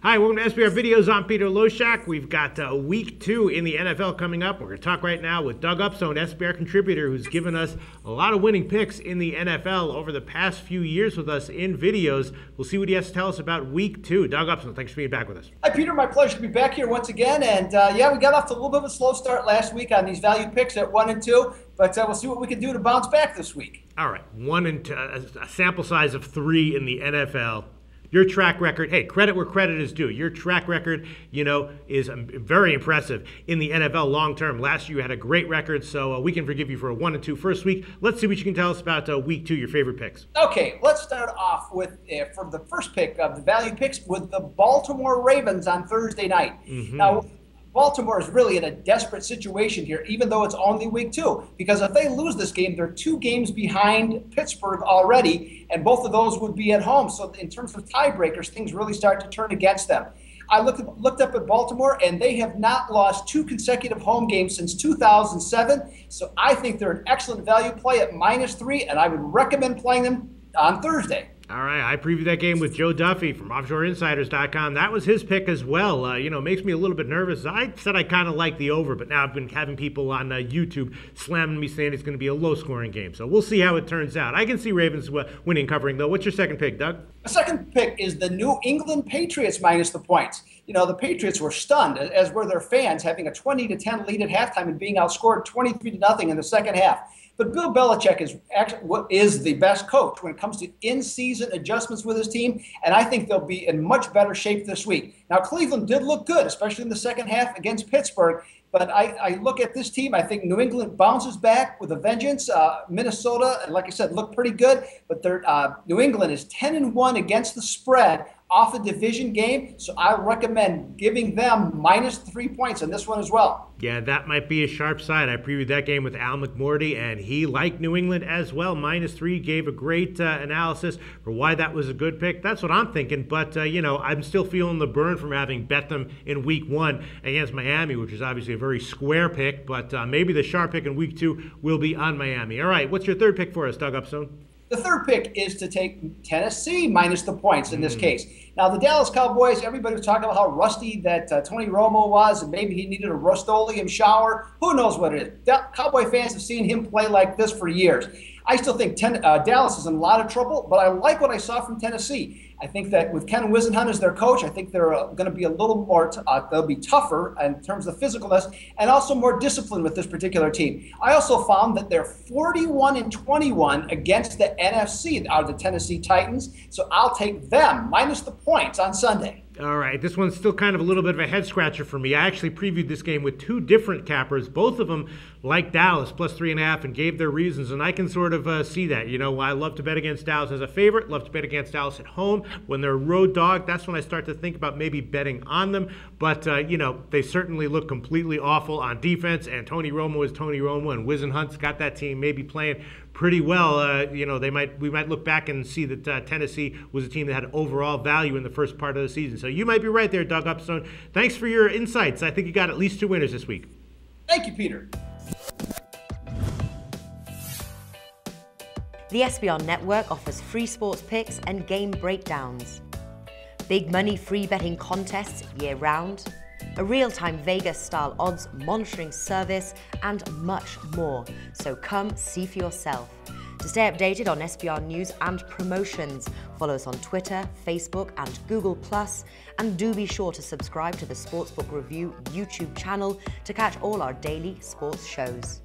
Hi, welcome to SBR Videos. I'm Peter Loshak. We've got week 2 in the NFL coming up. We're going to talk right now with Doug Upstone, SBR contributor, who's given us a lot of winning picks in the NFL over the past few years with us in videos. We'll see what he has to tell us about week 2. Doug Upstone, thanks for being back with us. Hi, Peter. My pleasure to be back here once again. And we got off to a little bit of a slow start last week on these value picks at 1 and 2, but we'll see what we can do to bounce back this week. All right, 1 and 2, a sample size of 3 in the NFL. Your track record, hey, credit where credit is due. Your track record, is very impressive in the NFL long term. Last year you had a great record, so we can forgive you for a 1 and 2 first week. Let's see what you can tell us about week 2, your favorite picks. Okay, let's start off with, for the first pick of the value picks, with the Baltimore Ravens on Thursday night. Now, Baltimore is really in a desperate situation here, even though it's only week 2, because if they lose this game, they're 2 games behind Pittsburgh already, and both of those would be at home. So in terms of tiebreakers, things really start to turn against them. I looked up at Baltimore, and they have not lost 2 consecutive home games since 2007. So I think they're an excellent value play at -3, and I would recommend playing them on Thursday. All right, I previewed that game with Joe Duffy from OffshoreInsiders.com. That was his pick as well. Makes me a little bit nervous. I said I kind of like the over, but now I've been having people on YouTube slamming me saying it's going to be a low-scoring game. So we'll see how it turns out. I can see Ravens winning covering, though. What's your second pick, Doug? The second pick is the New England Patriots minus the points. The Patriots were stunned, as were their fans, having a 20-10 lead at halftime and being outscored 23-0 in the second half. But Bill Belichick is the best coach when it comes to in-season adjustments with his team, and I think they'll be in much better shape this week. Now, Cleveland did look good, especially in the second half against Pittsburgh, but I look at this team, I think New England bounces back with a vengeance. Minnesota, like I said, looked pretty good, but New England is 10-1 against the spread off a division game, so I recommend giving them -3 points in this one as well. Yeah, that might be a sharp side. I previewed that game with Al McMorty, and he liked New England as well. -3, gave a great analysis for why that was a good pick. That's what I'm thinking, but, I'm still feeling the burn from having bet them in week 1 against Miami, which is obviously a very square pick, but maybe the sharp pick in week 2 will be on Miami. All right, what's your third pick for us, Doug Upstone? The third pick is to take Tennessee minus the points in this case. Now, the Dallas Cowboys, everybody was talking about how rusty that Tony Romo was, and maybe he needed a Rust-Oleum shower. Who knows what it is? Cowboy fans have seen him play like this for years. I still think Dallas is in a lot of trouble, but I like what I saw from Tennessee. I think that with Ken Whisenhunt as their coach, I think they're going to be a little more, they'll be tougher in terms of physicalness and also more disciplined with this particular team. I also found that they're 41-21 against the NFC out of the Tennessee Titans, so I'll take them minus the points on Sunday. All right, this one's still kind of a little bit of a head-scratcher for me. I actually previewed this game with 2 different cappers. Both of them like Dallas, +3.5, and gave their reasons, and I can sort of see that. I love to bet against Dallas as a favorite, love to bet against Dallas at home. When they're a road dog, that's when I start to think about maybe betting on them. But, they certainly look completely awful on defense, and Tony Romo is Tony Romo, and Whisenhunt's got that team maybe playing pretty well. We might look back and see that Tennessee was a team that had overall value in the first part of the season. So you might be right there, Doug Upstone. Thanks for your insights. I think you got at least 2 winners this week. Thank you, Peter. The SBR Network offers free sports picks and game breakdowns, big money free betting contests year-round, a real-time Vegas-style odds monitoring service, and much more. So come see for yourself. To stay updated on SBR news and promotions, follow us on Twitter, Facebook, and Google+, and do be sure to subscribe to the Sportsbook Review YouTube channel to catch all our daily sports shows.